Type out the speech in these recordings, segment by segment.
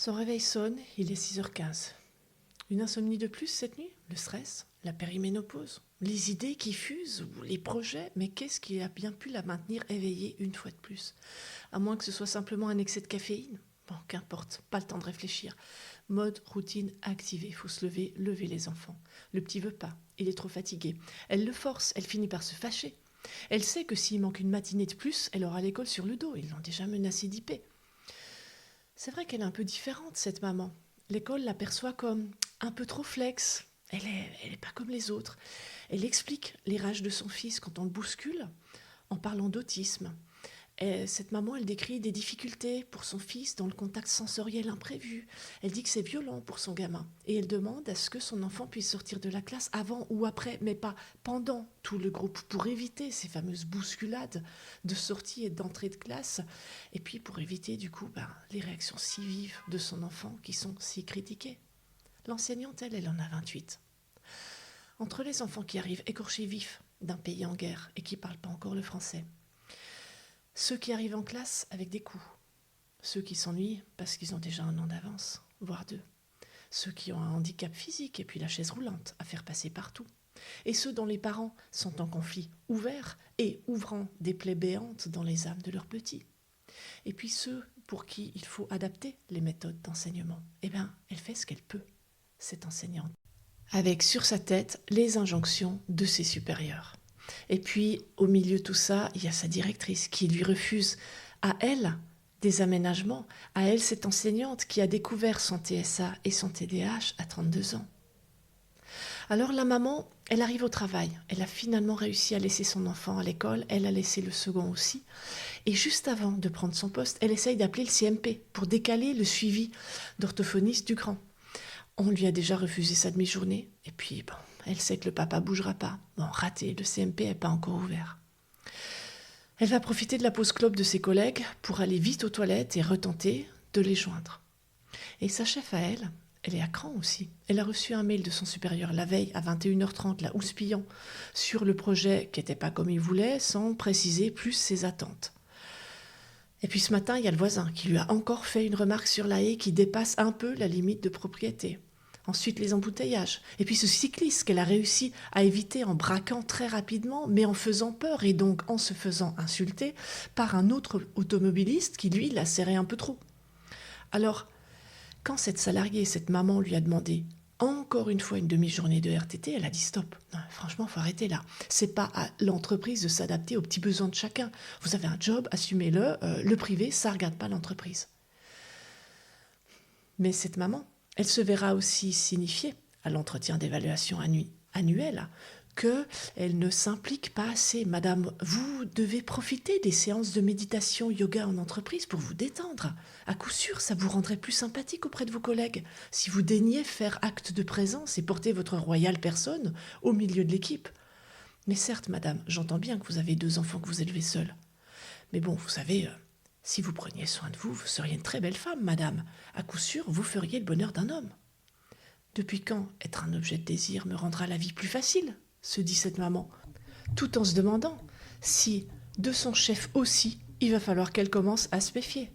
Son réveil sonne, il est 6h15. Une insomnie de plus cette nuit? Le stress? La périménopause? Les idées qui fusent? Ou les projets? Mais qu'est-ce qui a bien pu la maintenir éveillée une fois de plus? À moins que ce soit simplement un excès de caféine? Bon, qu'importe, pas le temps de réfléchir. Mode routine activée, faut se lever, lever les enfants. Le petit veut pas, il est trop fatigué. Elle le force, elle finit par se fâcher. Elle sait que s'il manque une matinée de plus, elle aura l'école sur le dos, ils l'ont déjà menacée d'IP. C'est vrai qu'elle est un peu différente, cette maman. L'école l'aperçoit comme un peu trop flex. Elle est pas comme les autres. Elle explique les rages de son fils quand on le bouscule en parlant d'autisme. Et cette maman, elle décrit des difficultés pour son fils dans le contact sensoriel imprévu. Elle dit que c'est violent pour son gamin. Et elle demande à ce que son enfant puisse sortir de la classe avant ou après, mais pas pendant tout le groupe, pour éviter ces fameuses bousculades de sortie et d'entrée de classe. Et puis pour éviter du coup les réactions si vives de son enfant qui sont si critiquées. L'enseignante, elle en a 28. Entre les enfants qui arrivent écorchés vifs d'un pays en guerre et qui ne parlent pas encore le français, ceux qui arrivent en classe avec des coups, ceux qui s'ennuient parce qu'ils ont déjà un an d'avance, voire deux, ceux qui ont un handicap physique et puis la chaise roulante à faire passer partout, et ceux dont les parents sont en conflit ouvert et ouvrant des plaies béantes dans les âmes de leurs petits. Et puis ceux pour qui il faut adapter les méthodes d'enseignement. Eh bien, elle fait ce qu'elle peut, cette enseignante, avec sur sa tête les injonctions de ses supérieurs. Et puis, au milieu de tout ça, il y a sa directrice qui lui refuse à elle des aménagements, à elle cette enseignante qui a découvert son TSA et son TDAH à 32 ans. Alors la maman, elle arrive au travail, elle a finalement réussi à laisser son enfant à l'école, elle a laissé le second aussi, et juste avant de prendre son poste, elle essaye d'appeler le CMP pour décaler le suivi d'orthophoniste du grand. On lui a déjà refusé sa demi-journée, et puis elle sait que le papa bougera pas. Bon, raté, le CMP n'est pas encore ouvert. Elle va profiter de la pause clope de ses collègues pour aller vite aux toilettes et retenter de les joindre. Et sa chef à elle est à cran aussi. Elle a reçu un mail de son supérieur la veille à 21h30, la houspillant, sur le projet qui n'était pas comme il voulait, sans préciser plus ses attentes. Et puis ce matin, il y a le voisin qui lui a encore fait une remarque sur la haie qui dépasse un peu la limite de propriété. Ensuite, les embouteillages. Et puis ce cycliste qu'elle a réussi à éviter en braquant très rapidement, mais en faisant peur et donc en se faisant insulter par un autre automobiliste qui, lui, l'a serré un peu trop. Alors, quand cette salariée, cette maman lui a demandé encore une fois une demi-journée de RTT, elle a dit stop. Non, franchement, il faut arrêter là. C'est pas à l'entreprise de s'adapter aux petits besoins de chacun. Vous avez un job, assumez-le. Le privé, ça ne regarde pas l'entreprise. Mais cette maman, elle se verra aussi signifier à l'entretien d'évaluation annuel qu'elle ne s'implique pas assez. Madame, vous devez profiter des séances de méditation yoga en entreprise pour vous détendre. À coup sûr, ça vous rendrait plus sympathique auprès de vos collègues si vous daigniez faire acte de présence et porter votre royale personne au milieu de l'équipe. Mais certes, madame, j'entends bien que vous avez 2 enfants que vous élevez seuls. Mais bon, vous savez, si vous preniez soin de vous, vous seriez une très belle femme, madame. À coup sûr, vous feriez le bonheur d'un homme. Depuis quand être un objet de désir me rendra la vie plus facile, se dit cette maman, tout en se demandant si, de son chef aussi, il va falloir qu'elle commence à se méfier.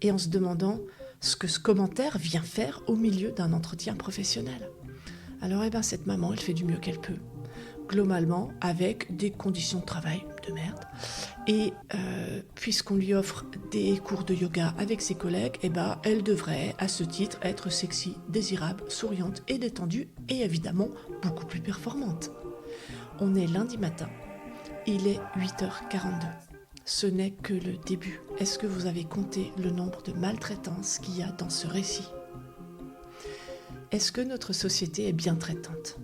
Et en se demandant ce que ce commentaire vient faire au milieu d'un entretien professionnel. Alors, cette maman, elle fait du mieux qu'elle peut. Globalement, avec des conditions de travail de merde. Et puisqu'on lui offre des cours de yoga avec ses collègues, elle devrait, à ce titre, être sexy, désirable, souriante et détendue, et évidemment beaucoup plus performante. On est lundi matin, il est 8h42. Ce n'est que le début. Est-ce que vous avez compté le nombre de maltraitances qu'il y a dans ce récit ? Est-ce que notre société est bien traitante ?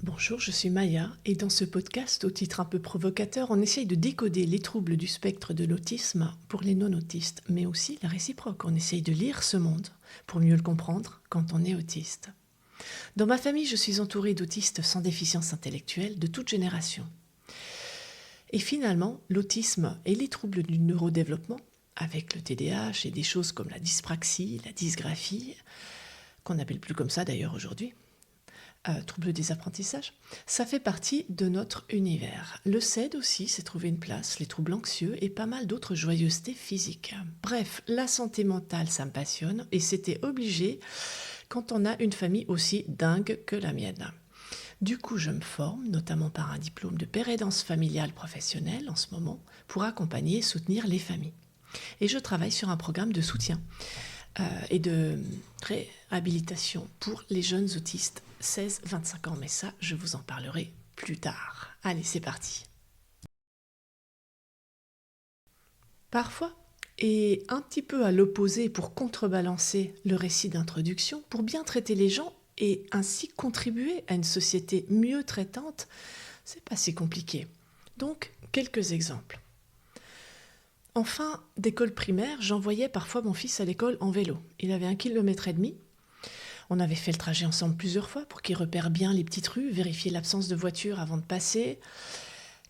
Bonjour, je suis Maya et dans ce podcast, au titre un peu provocateur, on essaye de décoder les troubles du spectre de l'autisme pour les non-autistes, mais aussi la réciproque. On essaye de lire ce monde pour mieux le comprendre quand on est autiste. Dans ma famille, je suis entourée d'autistes sans déficience intellectuelle de toute génération. Et finalement, l'autisme et les troubles du neurodéveloppement, avec le TDAH et des choses comme la dyspraxie, la dysgraphie, qu'on n'appelle plus comme ça d'ailleurs aujourd'hui, trouble des apprentissages, ça fait partie de notre univers. Le CED aussi s'est trouvé une place, les troubles anxieux et pas mal d'autres joyeusetés physiques. Bref, la santé mentale, ça me passionne et c'était obligé quand on a une famille aussi dingue que la mienne. Du coup, je me forme, notamment par un diplôme de pérédance familiale professionnelle en ce moment, pour accompagner et soutenir les familles. Et je travaille sur un programme de soutien et de réhabilitation pour les jeunes autistes 16-25 ans. Mais ça, je vous en parlerai plus tard. Allez, c'est parti. Parfois, et un petit peu à l'opposé pour contrebalancer le récit d'introduction, pour bien traiter les gens et ainsi contribuer à une société mieux traitante, c'est pas si compliqué. Donc, quelques exemples. En fin d'école primaire, j'envoyais parfois mon fils à l'école en vélo. Il avait 1,5 km. On avait fait le trajet ensemble plusieurs fois pour qu'il repère bien les petites rues, vérifier l'absence de voiture avant de passer,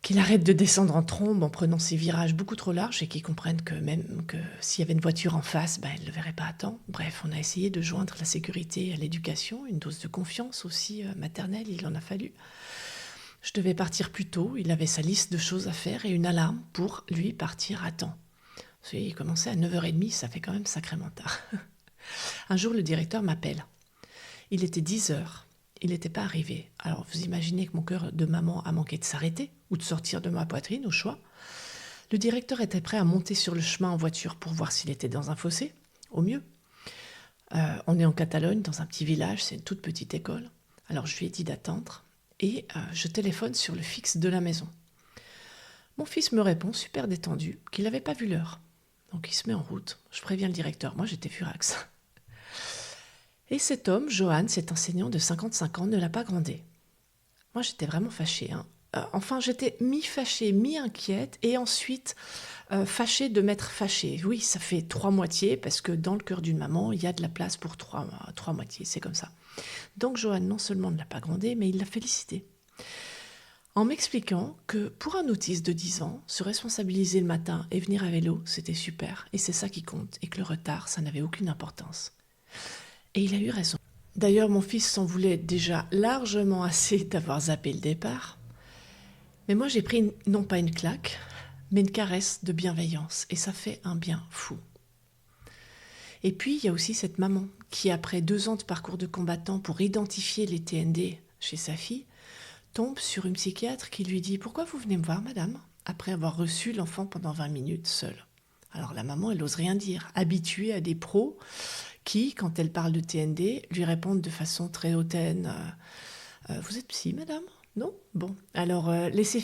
qu'il arrête de descendre en trombe en prenant ses virages beaucoup trop larges et qu'il comprenne que même que s'il y avait une voiture en face, elle ne le verrait pas à temps. Bref, on a essayé de joindre la sécurité à l'éducation, une dose de confiance aussi maternelle, il en a fallu. Je devais partir plus tôt, il avait sa liste de choses à faire et une alarme pour lui partir à temps. Il commençait à 9h30, ça fait quand même sacrément tard. Un jour, le directeur m'appelle. Il était 10h, il n'était pas arrivé. Alors vous imaginez que mon cœur de maman a manqué de s'arrêter ou de sortir de ma poitrine, au choix. Le directeur était prêt à monter sur le chemin en voiture pour voir s'il était dans un fossé, au mieux. On est en Catalogne, dans un petit village, c'est une toute petite école. Alors je lui ai dit d'attendre et je téléphone sur le fixe de la maison. Mon fils me répond, super détendu, qu'il n'avait pas vu l'heure. Donc il se met en route. Je préviens le directeur, moi j'étais furax. Et cet homme, Johan, cet enseignant de 55 ans, ne l'a pas grondé. Moi j'étais vraiment fâchée. Enfin j'étais mi-fâchée, mi-inquiète et ensuite fâchée de m'être fâchée. Oui, ça fait 3 moitiés parce que dans le cœur d'une maman, il y a de la place pour 3 moitiés, c'est comme ça. Donc Johan non seulement ne l'a pas grondé, mais il l'a félicité. En m'expliquant que pour un autiste de 10 ans, se responsabiliser le matin et venir à vélo, c'était super, et c'est ça qui compte, et que le retard, ça n'avait aucune importance. Et il a eu raison. D'ailleurs, mon fils s'en voulait déjà largement assez d'avoir zappé le départ, mais moi j'ai pris non pas une claque, mais une caresse de bienveillance, et ça fait un bien fou. Et puis, il y a aussi cette maman qui, après 2 ans de parcours de combattant pour identifier les TND chez sa fille, tombe sur une psychiatre qui lui dit « Pourquoi vous venez me voir, madame ?» après avoir reçu l'enfant pendant 20 minutes seule. Alors la maman, elle n'ose rien dire, habituée à des pros qui, quand elle parle de TND, lui répondent de façon très hautaine Vous êtes psy, madame ? Non ? Bon. Alors laissez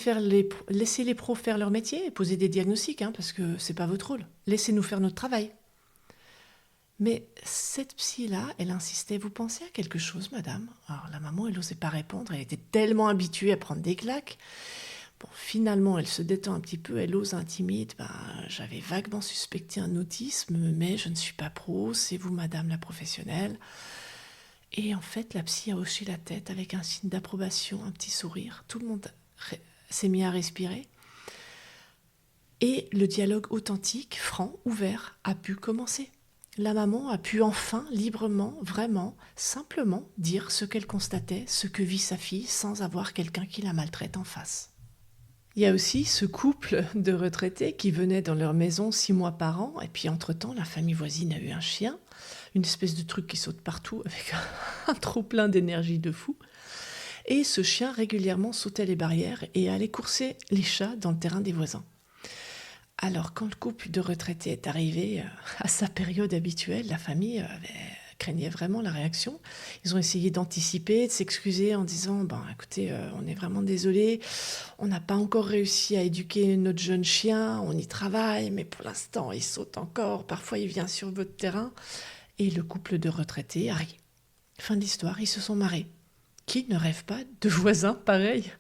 les pros faire leur métier et poser des diagnostics, parce que c'est pas votre rôle. Laissez-nous faire notre travail. Mais cette psy-là, elle insistait, vous pensez à quelque chose, madame ? Alors la maman, elle n'osait pas répondre, elle était tellement habituée à prendre des claques. Bon, finalement, elle se détend un petit peu, elle ose intimide. J'avais vaguement suspecté un autisme, mais je ne suis pas pro, c'est vous, madame la professionnelle. Et en fait, la psy a hoché la tête avec un signe d'approbation, un petit sourire. Tout le monde s'est mis à respirer. Et le dialogue authentique, franc, ouvert, a pu commencer. La maman a pu enfin, librement, vraiment, simplement dire ce qu'elle constatait, ce que vit sa fille, sans avoir quelqu'un qui la maltraite en face. Il y a aussi ce couple de retraités qui venaient dans leur maison 6 mois par an, et puis entre-temps, la famille voisine a eu un chien, une espèce de truc qui saute partout avec un trop-plein d'énergie de fou. Et ce chien régulièrement sautait les barrières et allait courser les chats dans le terrain des voisins. Alors, quand le couple de retraités est arrivé à sa période habituelle, la famille craignait vraiment la réaction. Ils ont essayé d'anticiper, de s'excuser en disant « écoutez, on est vraiment désolé, on n'a pas encore réussi à éduquer notre jeune chien, on y travaille, mais pour l'instant, il saute encore, parfois il vient sur votre terrain. » Et le couple de retraités a ri. Fin de l'histoire, ils se sont marrés. Qui ne rêve pas de voisins pareils ?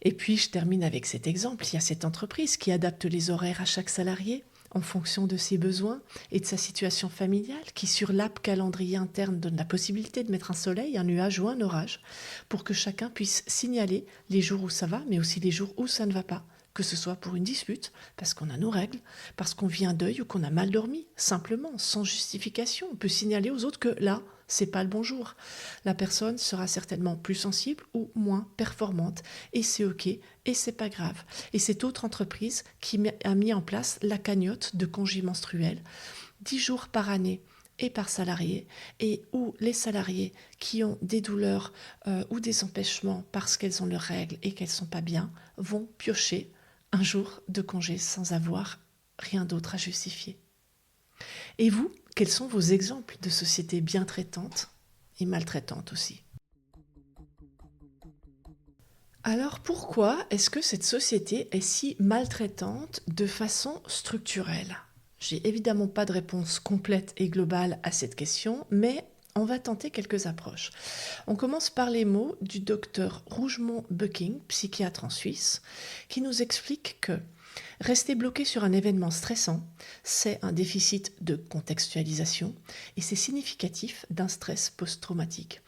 Et puis, je termine avec cet exemple. Il y a cette entreprise qui adapte les horaires à chaque salarié en fonction de ses besoins et de sa situation familiale, qui sur l'app calendrier interne donne la possibilité de mettre un soleil, un nuage ou un orage pour que chacun puisse signaler les jours où ça va, mais aussi les jours où ça ne va pas. Que ce soit pour une dispute, parce qu'on a nos règles, parce qu'on vit un deuil ou qu'on a mal dormi, simplement, sans justification. On peut signaler aux autres que là, c'est pas le bon jour. La personne sera certainement plus sensible ou moins performante. Et c'est OK, et c'est pas grave. Et cette autre entreprise qui a mis en place la cagnotte de congés menstruels, 10 jours par année et par salarié, et où les salariés qui ont des douleurs ou des empêchements parce qu'elles ont leurs règles et qu'elles ne sont pas bien, vont piocher un jour de congé sans avoir rien d'autre à justifier. Et vous, quels sont vos exemples de sociétés bien traitantes et maltraitantes aussi? Alors pourquoi est-ce que cette société est si maltraitante de façon structurelle? J'ai évidemment pas de réponse complète et globale à cette question, mais on va tenter quelques approches. On commence par les mots du docteur Rougemont-Beuking, psychiatre en Suisse, qui nous explique que rester bloqué sur un événement stressant, c'est un déficit de contextualisation et c'est significatif d'un stress post-traumatique.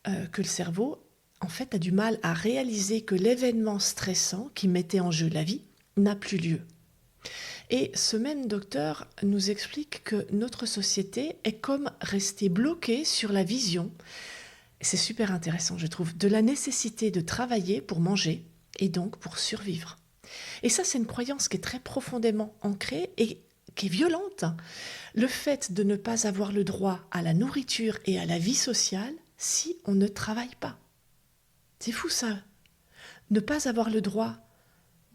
Que le cerveau, en fait, a du mal à réaliser que l'événement stressant qui mettait en jeu la vie n'a plus lieu. Et ce même docteur nous explique que notre société est comme restée bloquée sur la vision, et c'est super intéressant je trouve, de la nécessité de travailler pour manger et donc pour survivre. Et ça, c'est une croyance qui est très profondément ancrée et qui est violente. Le fait de ne pas avoir le droit à la nourriture et à la vie sociale si on ne travaille pas. C'est fou ça. Ne pas avoir le droit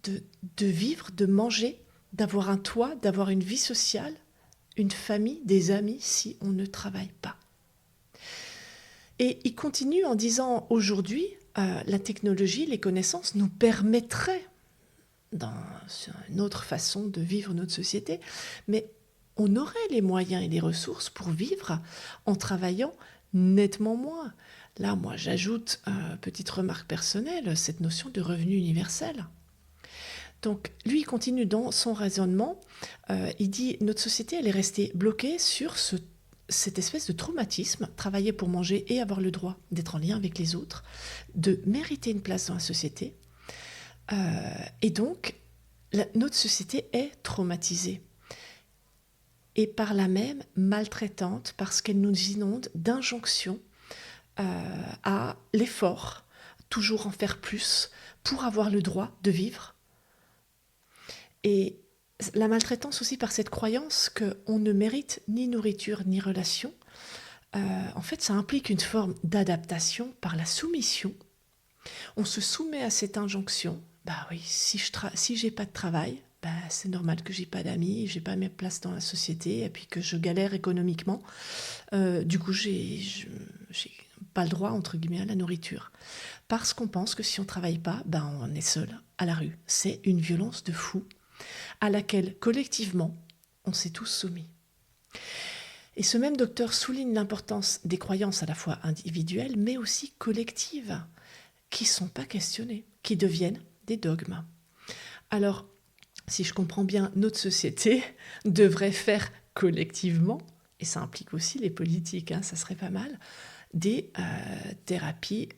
de vivre, de manger, d'avoir un toit, d'avoir une vie sociale, une famille, des amis si on ne travaille pas. Et il continue en disant aujourd'hui, la technologie, les connaissances nous permettraient, dans une autre façon de vivre notre société, mais on aurait les moyens et les ressources pour vivre en travaillant nettement moins. Là, moi, j'ajoute, petite remarque personnelle, cette notion de revenu universel. Donc, lui, il continue dans son raisonnement. Il dit, notre société, elle est restée bloquée sur cette espèce de traumatisme, travailler pour manger et avoir le droit d'être en lien avec les autres, de mériter une place dans la société. Et donc, notre société est traumatisée. Et par là même, maltraitante, parce qu'elle nous inonde d'injonctions à l'effort, toujours en faire plus, pour avoir le droit de vivre. Et la maltraitance aussi par cette croyance qu'on ne mérite ni nourriture ni relation. En fait, ça implique une forme d'adaptation par la soumission. On se soumet à cette injonction. Bah oui, si j'ai pas de travail, bah c'est normal que j'ai pas d'amis, j'ai pas mes places dans la société et puis que je galère économiquement. Du coup, j'ai pas le droit, entre guillemets, à la nourriture. Parce qu'on pense que si on travaille pas, bah on est seul à la rue. C'est une violence de fou à laquelle, collectivement, on s'est tous soumis. Et ce même docteur souligne l'importance des croyances à la fois individuelles, mais aussi collectives, qui ne sont pas questionnées, qui deviennent des dogmes. Alors, si je comprends bien, notre société devrait faire collectivement, et ça implique aussi les politiques, ça serait pas mal, des thérapies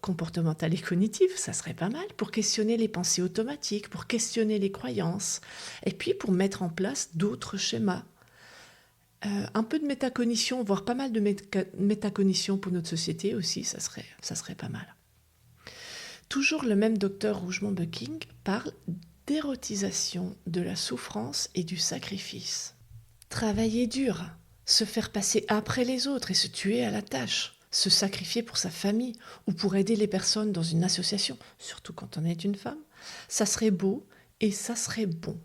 comportementales et cognitives, ça serait pas mal, pour questionner les pensées automatiques, pour questionner les croyances, et puis pour mettre en place d'autres schémas. Un peu de métacognition, voire pas mal de métacognition pour notre société aussi, ça serait pas mal. Toujours le même docteur Rougemont-Beuking parle d'érotisation de la souffrance et du sacrifice. Travailler dur, se faire passer après les autres et se tuer à la tâche, se sacrifier pour sa famille ou pour aider les personnes dans une association, surtout quand on est une femme, ça serait beau et ça serait bon.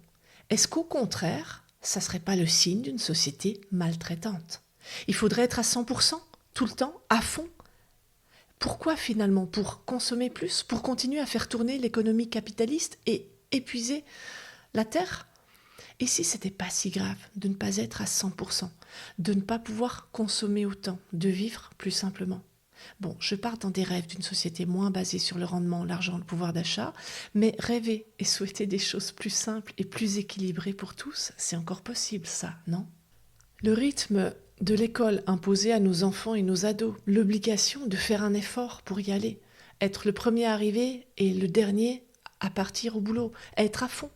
Est-ce qu'au contraire, ça serait pas le signe d'une société maltraitante? Il faudrait être à 100%, tout le temps, à fond. Pourquoi finalement? Pour consommer plus? Pour continuer à faire tourner l'économie capitaliste et épuiser la terre? Et si c'était pas si grave de ne pas être à 100%, de ne pas pouvoir consommer autant, de vivre plus simplement? Bon, je pars dans des rêves d'une société moins basée sur le rendement, l'argent, le pouvoir d'achat, mais rêver et souhaiter des choses plus simples et plus équilibrées pour tous, c'est encore possible ça, non? Le rythme de l'école imposé à nos enfants et nos ados, l'obligation de faire un effort pour y aller, être le premier à arriver et le dernier à partir au boulot, être à fond,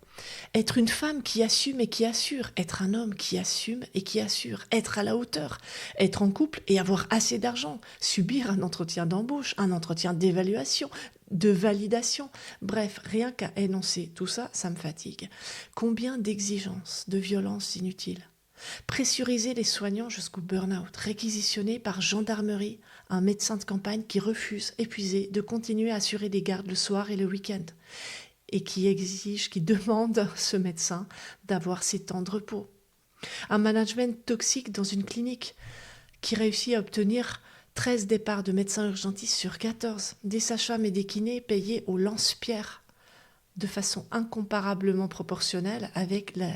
Être une femme qui assume et qui assure. Être un homme qui assume et qui assure. Être à la hauteur. Être en couple et avoir assez d'argent. Subir un entretien d'embauche, un entretien d'évaluation, de validation. Bref, rien qu'à énoncer tout ça, ça me fatigue. Combien d'exigences, de violences inutiles. Pressuriser les soignants jusqu'au burn-out, réquisitionner par gendarmerie un médecin de campagne qui refuse, épuisé, de continuer à assurer des gardes le soir et le week-end et qui exige, qui demande ce médecin d'avoir ses temps de repos. Un management toxique dans une clinique qui réussit à obtenir 13 départs de médecins urgentistes sur 14, des sages-femmes et des kinés payés au lance-pierre de façon incomparablement proportionnelle avec la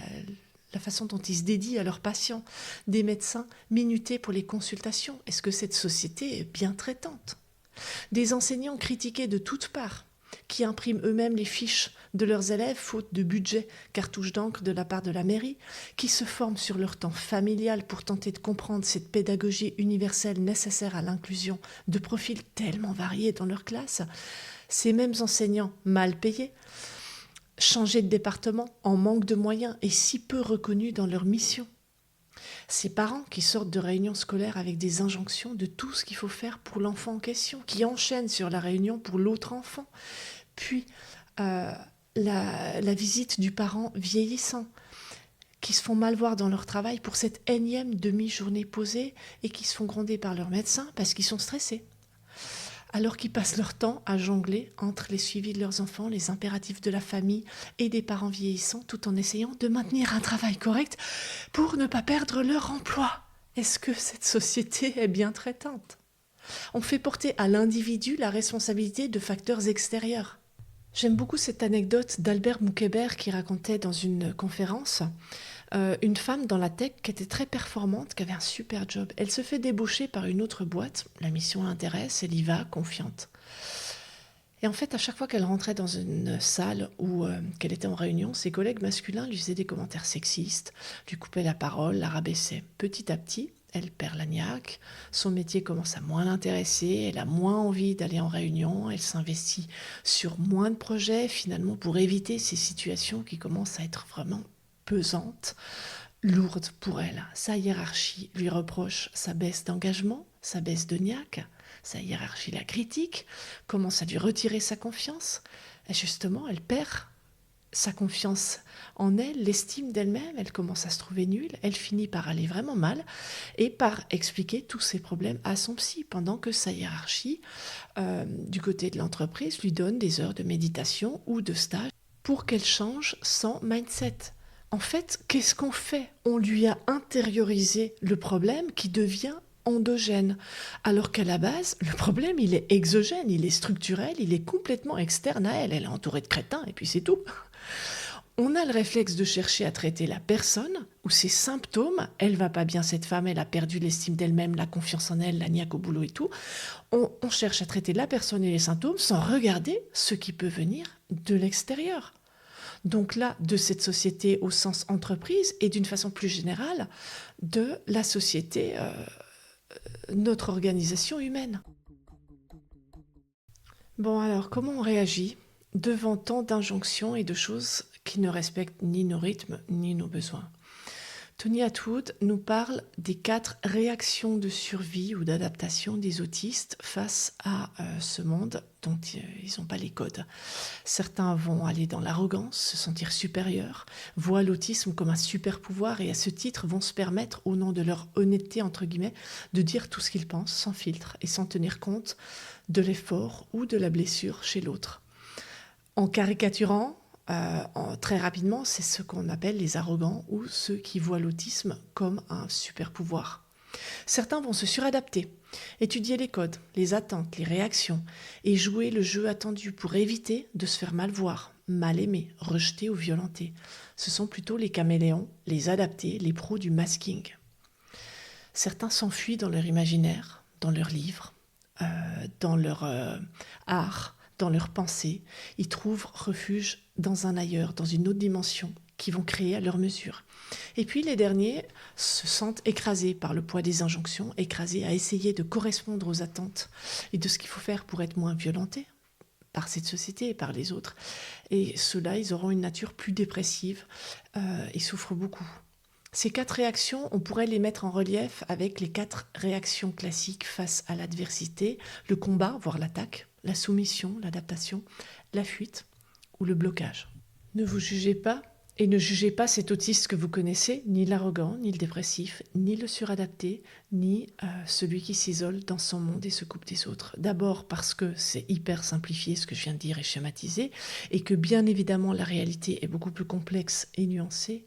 façon dont ils se dédient à leurs patients, des médecins minutés pour les consultations. Est-ce que cette société est bien traitante ? Des enseignants critiqués de toutes parts, qui impriment eux-mêmes les fiches de leurs élèves faute de budget, cartouche d'encre de la part de la mairie, qui se forment sur leur temps familial pour tenter de comprendre cette pédagogie universelle nécessaire à l'inclusion de profils tellement variés dans leur classe. Ces mêmes enseignants mal payés, changés de département en manque de moyens et si peu reconnus dans leur mission. Ces parents qui sortent de réunions scolaires avec des injonctions de tout ce qu'il faut faire pour l'enfant en question, qui enchaînent sur la réunion pour l'autre enfant, puis la visite du parent vieillissant, qui se font mal voir dans leur travail pour cette énième demi-journée posée et qui se font gronder par leur médecin parce qu'ils sont stressés. Alors qu'ils passent leur temps à jongler entre les suivis de leurs enfants, les impératifs de la famille et des parents vieillissants, tout en essayant de maintenir un travail correct pour ne pas perdre leur emploi. Est-ce que cette société est bien traitante ? On fait porter à l'individu la responsabilité de facteurs extérieurs. J'aime beaucoup cette anecdote d'Albert Moukébert qui racontait dans une conférence une femme dans la tech qui était très performante, qui avait un super job. Elle se fait débaucher par une autre boîte, la mission l'intéresse, elle y va, confiante. Et en fait, à chaque fois qu'elle rentrait dans une salle ou qu'elle était en réunion, ses collègues masculins lui faisaient des commentaires sexistes, lui coupaient la parole, la rabaissaient. Petit à petit, elle perd la niaque, son métier commence à moins l'intéresser, elle a moins envie d'aller en réunion, elle s'investit sur moins de projets, finalement, pour éviter ces situations qui commencent à être vraiment pesante, lourde pour elle. Sa hiérarchie lui reproche sa baisse d'engagement, sa baisse de niaque, sa hiérarchie la critique, commence à lui retirer sa confiance. Et justement, elle perd sa confiance en elle, l'estime d'elle-même, elle commence à se trouver nulle, elle finit par aller vraiment mal et par expliquer tous ses problèmes à son psy, pendant que sa hiérarchie, du côté de l'entreprise, lui donne des heures de méditation ou de stage pour qu'elle change son mindset. En fait, qu'est-ce qu'on fait ? On lui a intériorisé le problème qui devient endogène, alors qu'à la base, le problème, il est exogène, il est structurel, il est complètement externe à elle. Elle est entourée de crétins et puis c'est tout. On a le réflexe de chercher à traiter la personne ou ses symptômes. Elle va pas bien, cette femme, elle a perdu l'estime d'elle-même, la confiance en elle, la niaque au boulot et tout. On cherche à traiter la personne et les symptômes sans regarder ce qui peut venir de l'extérieur. Donc là, de cette société au sens entreprise et d'une façon plus générale, de la société, notre organisation humaine. Bon alors, comment on réagit devant tant d'injonctions et de choses qui ne respectent ni nos rythmes ni nos besoins ? Tony Attwood nous parle des 4 réactions de survie ou d'adaptation des autistes face à ce monde dont ils n'ont pas les codes. Certains vont aller dans l'arrogance, se sentir supérieurs, voient l'autisme comme un super pouvoir et à ce titre vont se permettre, au nom de leur honnêteté entre guillemets, de dire tout ce qu'ils pensent sans filtre et sans tenir compte de l'effort ou de la blessure chez l'autre. En caricaturant, très rapidement, c'est ce qu'on appelle les arrogants ou ceux qui voient l'autisme comme un super pouvoir. Certains vont se suradapter, étudier les codes, les attentes, les réactions et jouer le jeu attendu pour éviter de se faire mal voir, mal aimer, rejeter ou violenter. Ce sont plutôt les caméléons, les adaptés, les pros du masking. Certains s'enfuient dans leur imaginaire, dans leurs livres, dans leur art, dans leurs pensées. Ils trouvent refuge dans un ailleurs, dans une autre dimension, qu'ils vont créer à leur mesure. Et puis les derniers se sentent écrasés par le poids des injonctions, écrasés à essayer de correspondre aux attentes et de ce qu'il faut faire pour être moins violentés, par cette société et par les autres. Et ceux-là, ils auront une nature plus dépressive et souffrent beaucoup. Ces 4 réactions, on pourrait les mettre en relief avec les 4 réactions classiques face à l'adversité, le combat, voire l'attaque, la soumission, l'adaptation, la fuite ou le blocage. Ne vous jugez pas et ne jugez pas cet autiste que vous connaissez, ni l'arrogant, ni le dépressif, ni le suradapté, ni celui qui s'isole dans son monde et se coupe des autres. D'abord parce que c'est hyper simplifié ce que je viens de dire et schématisé, et que bien évidemment la réalité est beaucoup plus complexe et nuancée,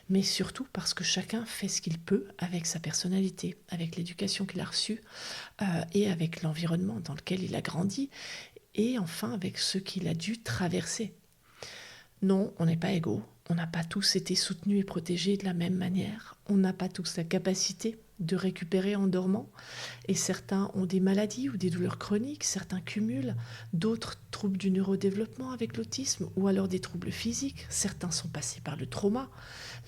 mais surtout parce que chacun fait ce qu'il peut avec sa personnalité, avec l'éducation qu'il a reçue et avec l'environnement dans lequel il a grandi, et enfin avec ce qu'il a dû traverser. Non, on n'est pas égaux, on n'a pas tous été soutenus et protégés de la même manière, on n'a pas tous la capacité de récupérer en dormant, et certains ont des maladies ou des douleurs chroniques, certains cumulent, d'autres troubles du neurodéveloppement avec l'autisme, ou alors des troubles physiques, certains sont passés par le trauma,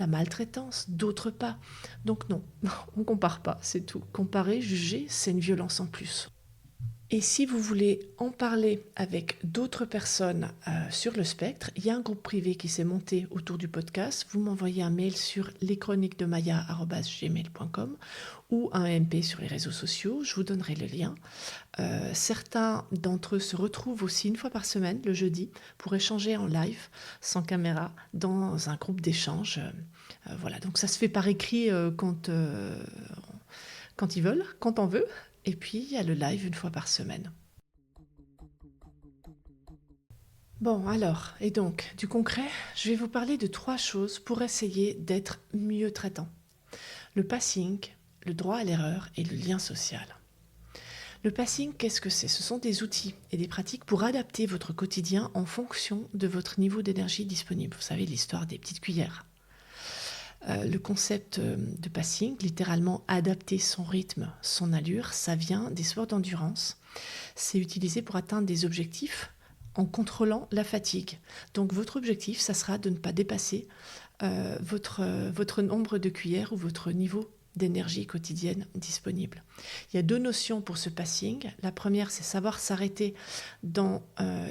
la maltraitance, d'autres pas. Donc non, on ne compare pas, c'est tout. Comparer, juger, c'est une violence en plus. Et si vous voulez en parler avec d'autres personnes sur le spectre, il y a un groupe privé qui s'est monté autour du podcast. Vous m'envoyez un mail sur leschroniquesdemaya@gmail.com ou un MP sur les réseaux sociaux. Je vous donnerai le lien. Certains d'entre eux se retrouvent aussi une fois par semaine, le jeudi, pour échanger en live, sans caméra, dans un groupe d'échange. Voilà, donc ça se fait par écrit quand ils veulent, quand on veut. Et puis, il y a le live une fois par semaine. Bon, alors, et donc, du concret, je vais vous parler de 3 choses pour essayer d'être mieux traitant. Le passing, le droit à l'erreur et le lien social. Le passing, qu'est-ce que c'est ? Ce sont des outils et des pratiques pour adapter votre quotidien en fonction de votre niveau d'énergie disponible. Vous savez, l'histoire des petites cuillères. Le concept de passing, littéralement adapter son rythme, son allure, ça vient des sports d'endurance. C'est utilisé pour atteindre des objectifs en contrôlant la fatigue. Donc votre objectif, ça sera de ne pas dépasser votre nombre de cuillères ou votre niveau d'énergie quotidienne disponible. Il y a 2 notions pour ce passing. La première, c'est savoir s'arrêter dans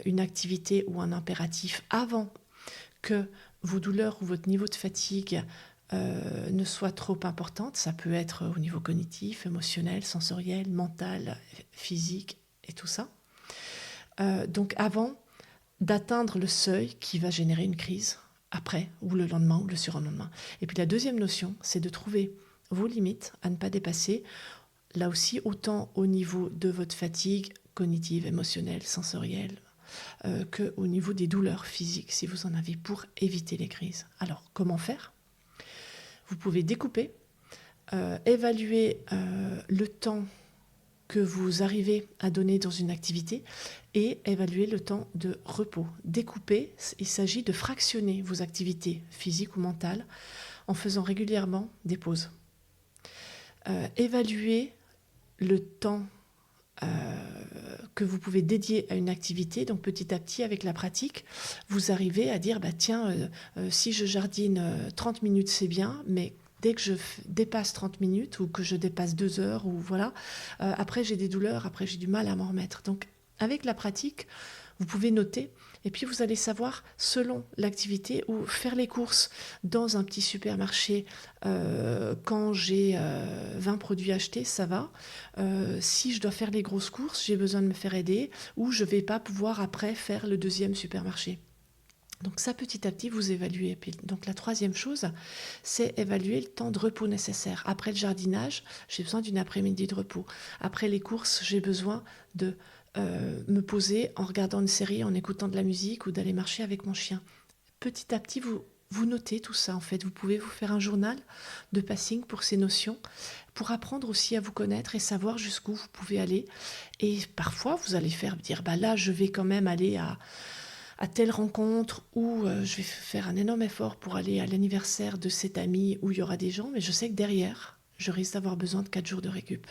une activité ou un impératif avant que vos douleurs ou votre niveau de fatigue ne soit trop importante. Ça peut être au niveau cognitif, émotionnel, sensoriel, mental, physique et tout ça. Donc avant d'atteindre le seuil qui va générer une crise, après, ou le lendemain, ou le surlendemain. Et puis la deuxième notion, c'est de trouver vos limites à ne pas dépasser, là aussi autant au niveau de votre fatigue cognitive, émotionnelle, sensorielle, qu'au niveau des douleurs physiques, si vous en avez, pour éviter les crises. Alors, comment faire ? Vous pouvez découper, évaluer le temps que vous arrivez à donner dans une activité et évaluer le temps de repos. Découper, il s'agit de fractionner vos activités physiques ou mentales en faisant régulièrement des pauses. Évaluer le temps que vous pouvez dédier à une activité. Donc petit à petit, avec la pratique, vous arrivez à dire, si je jardine 30 minutes, c'est bien, mais dès que je dépasse 30 minutes ou que je dépasse 2 heures, ou voilà, après j'ai des douleurs, après j'ai du mal à m'en remettre. Donc avec la pratique, vous pouvez noter et puis vous allez savoir, selon l'activité, ou faire les courses dans un petit supermarché, quand j'ai 20 produits achetés, ça va. Si je dois faire les grosses courses, j'ai besoin de me faire aider, ou je ne vais pas pouvoir après faire le 2e supermarché. Donc ça, petit à petit, vous évaluez. Donc la 3e chose, c'est évaluer le temps de repos nécessaire. Après le jardinage, j'ai besoin d'une après-midi de repos. Après les courses, j'ai besoin de me poser en regardant une série, en écoutant de la musique ou d'aller marcher avec mon chien. Petit à petit, vous notez tout ça en fait. Vous pouvez vous faire un journal de passing pour ces notions, pour apprendre aussi à vous connaître et savoir jusqu'où vous pouvez aller. Et parfois, vous allez dire, là, je vais quand même aller à telle rencontre, ou je vais faire un énorme effort pour aller à l'anniversaire de cet ami où il y aura des gens, mais je sais que derrière, je risque d'avoir besoin de 4 jours de récup.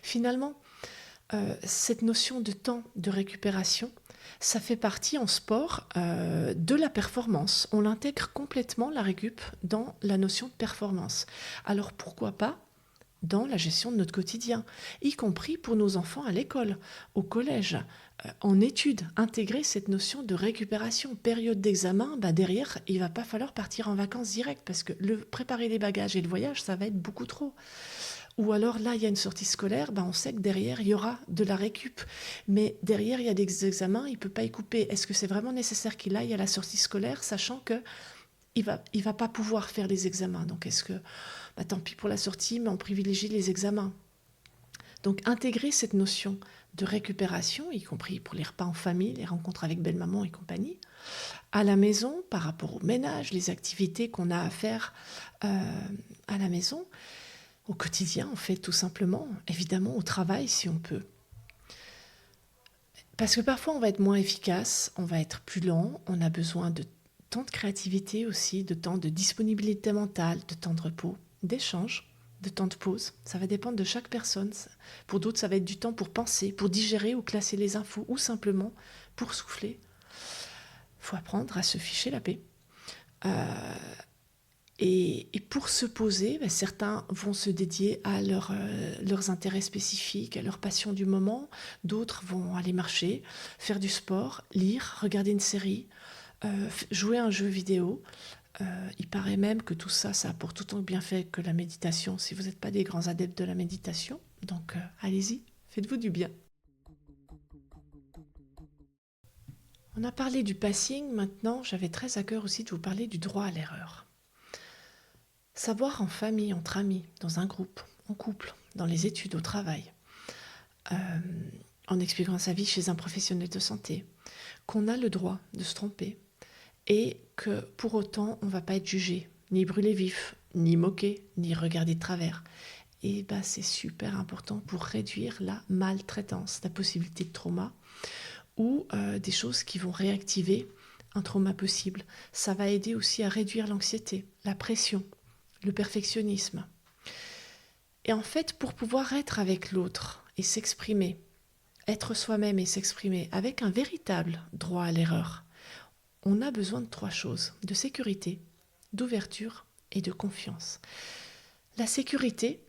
Finalement, cette notion de temps de récupération, ça fait partie en sport de la performance. On l'intègre complètement, la récup, dans la notion de performance. Alors pourquoi pas dans la gestion de notre quotidien, y compris pour nos enfants à l'école, au collège, en études. Intégrer cette notion de récupération, période d'examen, derrière, il va pas falloir partir en vacances directes parce que préparer les bagages et le voyage, ça va être beaucoup trop. Ou alors là, il y a une sortie scolaire, on sait que derrière, il y aura de la récup. Mais derrière, il y a des examens, il ne peut pas y couper. Est-ce que c'est vraiment nécessaire qu'il aille à la sortie scolaire, sachant que il va pas pouvoir faire les examens. Donc est-ce que, tant pis pour la sortie, mais on privilégie les examens. Donc intégrer cette notion de récupération, y compris pour les repas en famille, les rencontres avec belle-maman et compagnie, à la maison, par rapport au ménage, les activités qu'on a à faire à la maison, au quotidien, en fait, tout simplement, évidemment au travail si on peut. Parce que parfois on va être moins efficace, on va être plus lent, on a besoin de temps de créativité aussi, de temps de disponibilité mentale, de temps de repos, d'échange, de temps de pause. Ça va dépendre de chaque personne. Pour d'autres, ça va être du temps pour penser, pour digérer ou classer les infos, ou simplement pour souffler. Il faut apprendre à se ficher la paix. Et pour se poser, certains vont se dédier à leurs intérêts spécifiques, à leur passion du moment. D'autres vont aller marcher, faire du sport, lire, regarder une série, jouer à un jeu vidéo. Il paraît même que tout ça, ça apporte autant de bienfaits que la méditation, si vous n'êtes pas des grands adeptes de la méditation. Donc allez-y, faites-vous du bien. On a parlé du passing, maintenant j'avais très à cœur aussi de vous parler du droit à l'erreur. Savoir en famille, entre amis, dans un groupe, en couple, dans les études, au travail, en expliquant sa vie chez un professionnel de santé, qu'on a le droit de se tromper et que pour autant on ne va pas être jugé, ni brûlé vif, ni moqué, ni regardé de travers. Et c'est super important pour réduire la maltraitance, la possibilité de trauma ou des choses qui vont réactiver un trauma possible. Ça va aider aussi à réduire l'anxiété, la pression, le perfectionnisme. Et en fait, pour pouvoir être avec l'autre et s'exprimer, être soi-même et s'exprimer avec un véritable droit à l'erreur, on a besoin de 3 choses, de sécurité, d'ouverture et de confiance. La sécurité,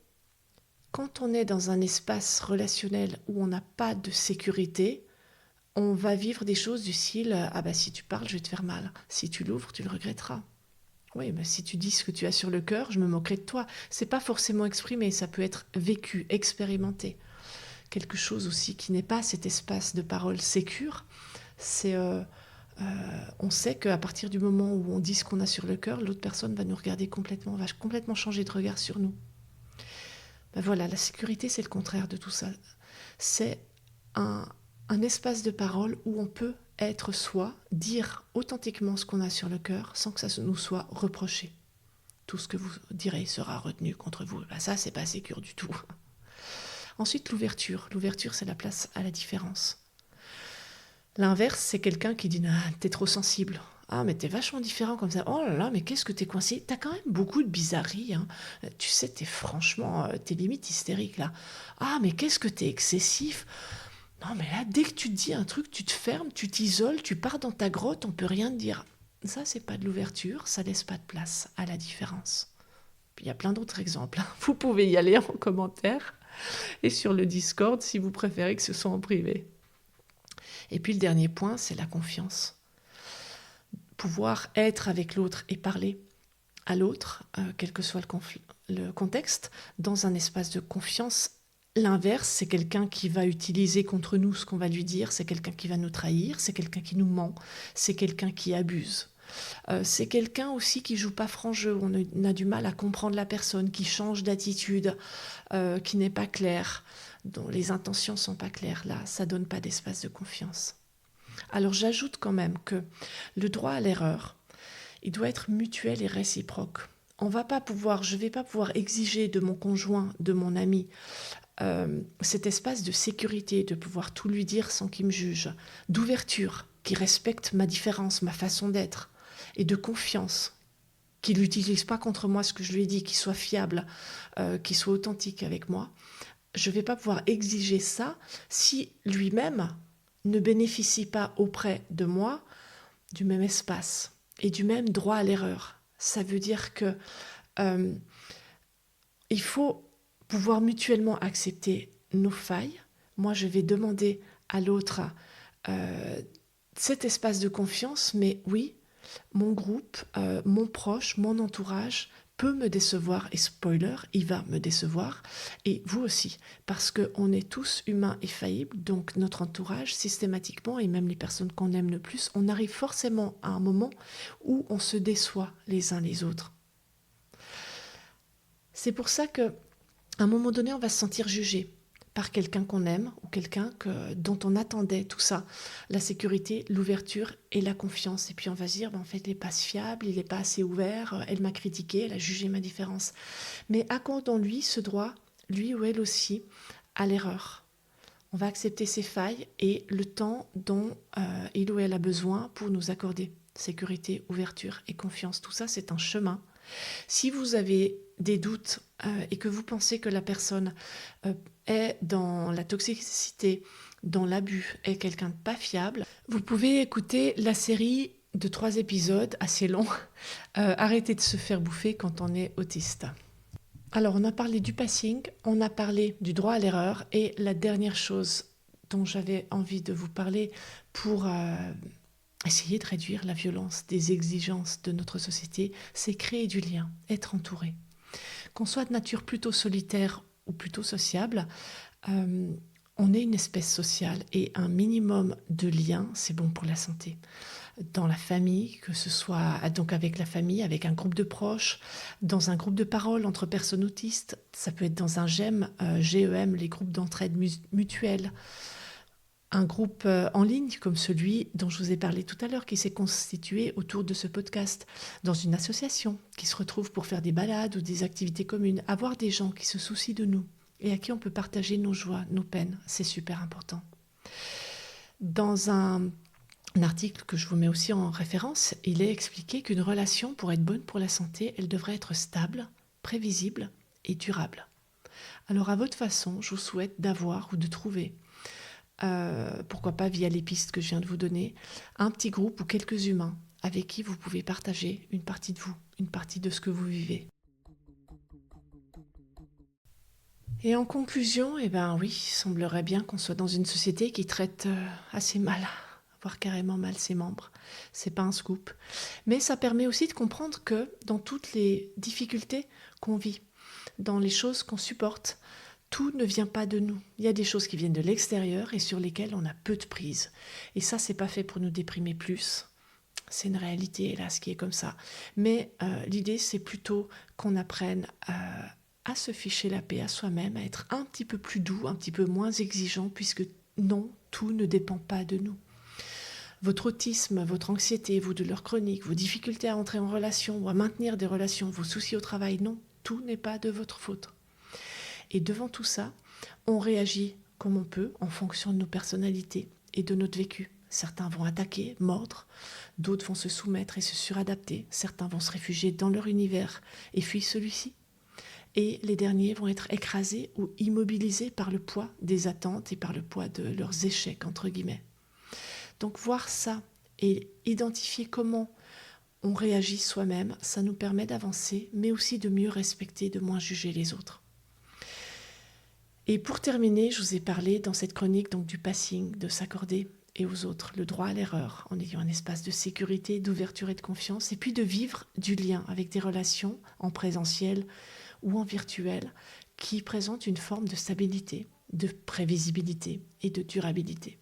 quand on est dans un espace relationnel où on n'a pas de sécurité, on va vivre des choses du style « si tu parles, je vais te faire mal. Si tu l'ouvres, tu le regretteras. » Oui, mais si tu dis ce que tu as sur le cœur, je me moquerai de toi. C'est pas forcément exprimé, ça peut être vécu, expérimenté. Quelque chose aussi qui n'est pas cet espace de parole sécure, c'est on sait qu'à partir du moment où on dit ce qu'on a sur le cœur, l'autre personne va nous regarder complètement, va complètement changer de regard sur nous. Voilà, la sécurité, c'est le contraire de tout ça. C'est un espace de parole où on peut être soi, dire authentiquement ce qu'on a sur le cœur sans que ça nous soit reproché. Tout ce que vous direz sera retenu contre vous. Ça, c'est pas sécure du tout. Ensuite, l'ouverture. L'ouverture, c'est la place à la différence. L'inverse, c'est quelqu'un qui dit « t'es trop sensible ». Ah, mais t'es vachement différent comme ça. Oh là là, mais qu'est-ce que t'es coincé. T'as quand même beaucoup de bizarreries. Hein. Tu sais, t'es limite hystérique là. Ah, mais qu'est-ce que t'es excessif. Non, mais là, dès que tu te dis un truc, tu te fermes, tu t'isoles, tu pars dans ta grotte, on peut rien te dire. Ça, c'est pas de l'ouverture, ça laisse pas de place à la différence. Puis il y a plein d'autres exemples. Vous pouvez y aller en commentaire et sur le Discord si vous préférez que ce soit en privé. Et puis le dernier point, c'est la confiance. Pouvoir être avec l'autre et parler à l'autre, quel que soit le contexte, dans un espace de confiance. L'inverse, c'est quelqu'un qui va utiliser contre nous ce qu'on va lui dire, c'est quelqu'un qui va nous trahir, c'est quelqu'un qui nous ment, c'est quelqu'un qui abuse. C'est quelqu'un aussi qui joue pas franc jeu, on a du mal à comprendre la personne, qui change d'attitude, qui n'est pas claire, dont les intentions sont pas claires. Là, ça donne pas d'espace de confiance. Alors j'ajoute quand même que le droit à l'erreur, il doit être mutuel et réciproque. Je vais pas pouvoir exiger de mon conjoint, de mon ami, cet espace de sécurité, de pouvoir tout lui dire sans qu'il me juge, d'ouverture, qui respecte ma différence, ma façon d'être, et de confiance, qu'il n'utilise pas contre moi ce que je lui ai dit, qu'il soit fiable, qu'il soit authentique avec moi. Je ne vais pas pouvoir exiger ça si lui-même ne bénéficie pas auprès de moi du même espace et du même droit à l'erreur. Ça veut dire que il faut pouvoir mutuellement accepter nos failles. Moi, je vais demander à l'autre cet espace de confiance, mais oui, mon groupe, mon proche, mon entourage peut me décevoir, et spoiler, il va me décevoir, et vous aussi, parce qu'on est tous humains et faillibles, donc notre entourage, systématiquement, et même les personnes qu'on aime le plus, on arrive forcément à un moment où on se déçoit les uns les autres. C'est pour ça qu'à un moment donné, on va se sentir jugé par quelqu'un qu'on aime ou quelqu'un dont on attendait tout ça, la sécurité, l'ouverture et la confiance. Et puis on va se dire, en fait, il n'est pas fiable, il n'est pas assez ouvert, elle m'a critiqué, elle a jugé ma différence. Mais accordons-lui ce droit, lui ou elle aussi, à l'erreur. On va accepter ses failles et le temps dont il ou elle a besoin pour nous accorder sécurité, ouverture et confiance. Tout ça, c'est un chemin. Si vous avez des doutes et que vous pensez que la personne est dans la toxicité, dans l'abus, est quelqu'un de pas fiable, vous pouvez écouter la série de 3 épisodes assez longs, Arrêtez de se faire bouffer quand on est autiste. Alors, on a parlé du passing, on a parlé du droit à l'erreur, et la dernière chose dont j'avais envie de vous parler pour essayer de réduire la violence des exigences de notre société, c'est créer du lien, être entouré. Qu'on soit de nature plutôt solitaire ou plutôt sociable, on est une espèce sociale et un minimum de liens, c'est bon pour la santé. Dans la famille, que ce soit donc avec la famille, avec un groupe de proches, dans un groupe de parole entre personnes autistes, ça peut être dans un GEM, GEM, les groupes d'entraide mutuelle, un groupe en ligne comme celui dont je vous ai parlé tout à l'heure, qui s'est constitué autour de ce podcast, dans une association qui se retrouve pour faire des balades ou des activités communes, avoir des gens qui se soucient de nous et à qui on peut partager nos joies, nos peines, c'est super important. Dans un article que je vous mets aussi en référence, il est expliqué qu'une relation, pour être bonne pour la santé, elle devrait être stable, prévisible et durable. Alors à votre façon, je vous souhaite d'avoir ou de trouver, pourquoi pas via les pistes que je viens de vous donner, un petit groupe ou quelques humains avec qui vous pouvez partager une partie de vous, une partie de ce que vous vivez. Et en conclusion, oui, il semblerait bien qu'on soit dans une société qui traite assez mal, voire carrément mal ses membres. C'est pas un scoop. Mais ça permet aussi de comprendre que dans toutes les difficultés qu'on vit, dans les choses qu'on supporte, tout ne vient pas de nous. Il y a des choses qui viennent de l'extérieur et sur lesquelles on a peu de prise. Et ça, c'est pas fait pour nous déprimer plus. C'est une réalité, hélas, qui est comme ça. Mais l'idée, c'est plutôt qu'on apprenne à se ficher la paix à soi-même, à être un petit peu plus doux, un petit peu moins exigeant, puisque non, tout ne dépend pas de nous. Votre autisme, votre anxiété, vos douleurs chroniques, vos difficultés à entrer en relation ou à maintenir des relations, vos soucis au travail, non, tout n'est pas de votre faute. Et devant tout ça, on réagit comme on peut en fonction de nos personnalités et de notre vécu. Certains vont attaquer, mordre, d'autres vont se soumettre et se suradapter, certains vont se réfugier dans leur univers et fuient celui-ci. Et les derniers vont être écrasés ou immobilisés par le poids des attentes et par le poids de leurs échecs, entre guillemets. Donc voir ça et identifier comment on réagit soi-même, ça nous permet d'avancer, mais aussi de mieux respecter, de moins juger les autres. Et pour terminer, je vous ai parlé dans cette chronique donc, du passing, de s'accorder et aux autres le droit à l'erreur, en ayant un espace de sécurité, d'ouverture et de confiance, et puis de vivre du lien avec des relations en présentiel ou en virtuel qui présentent une forme de stabilité, de prévisibilité et de durabilité.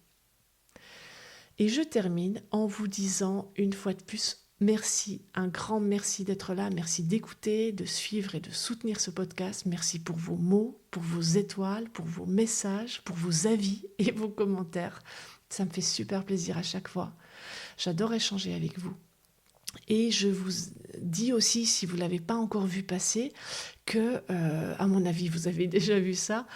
Et je termine en vous disant une fois de plus, merci, un grand merci d'être là, merci d'écouter, de suivre et de soutenir ce podcast. Merci pour vos mots, pour vos étoiles, pour vos messages, pour vos avis et vos commentaires. Ça me fait super plaisir à chaque fois. J'adore échanger avec vous. Et je vous dis aussi, si vous ne l'avez pas encore vu passer, que, à mon avis, vous avez déjà vu ça,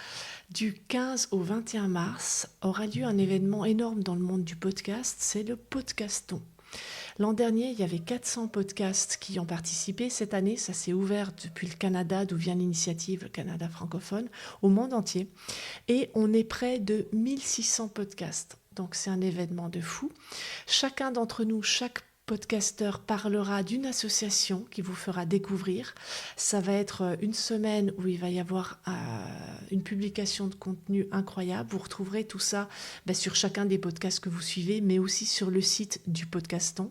du 15 au 21 mars aura lieu un événement énorme dans le monde du podcast, c'est le Podcaston. L'an dernier, il y avait 400 podcasts qui y ont participé. Cette année, ça s'est ouvert depuis le Canada, d'où vient l'initiative, le Canada francophone, au monde entier. Et on est près de 1600 podcasts. Donc c'est un événement de fou. Chacun d'entre nous, chaque podcasteur parlera d'une association qui vous fera découvrir. Ça va être une semaine où il va y avoir une publication de contenu incroyable. Vous retrouverez tout ça sur chacun des podcasts que vous suivez, mais aussi sur le site du Podcaston.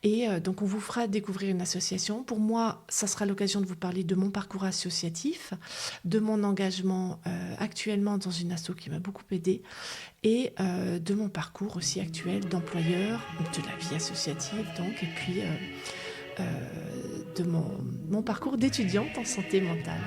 Et donc on vous fera découvrir une association. Pour moi, ça sera l'occasion de vous parler de mon parcours associatif, de mon engagement actuellement dans une asso qui m'a beaucoup aidée, et de mon parcours aussi actuel d'employeur, de la vie associative donc, et puis de mon parcours d'étudiante en santé mentale.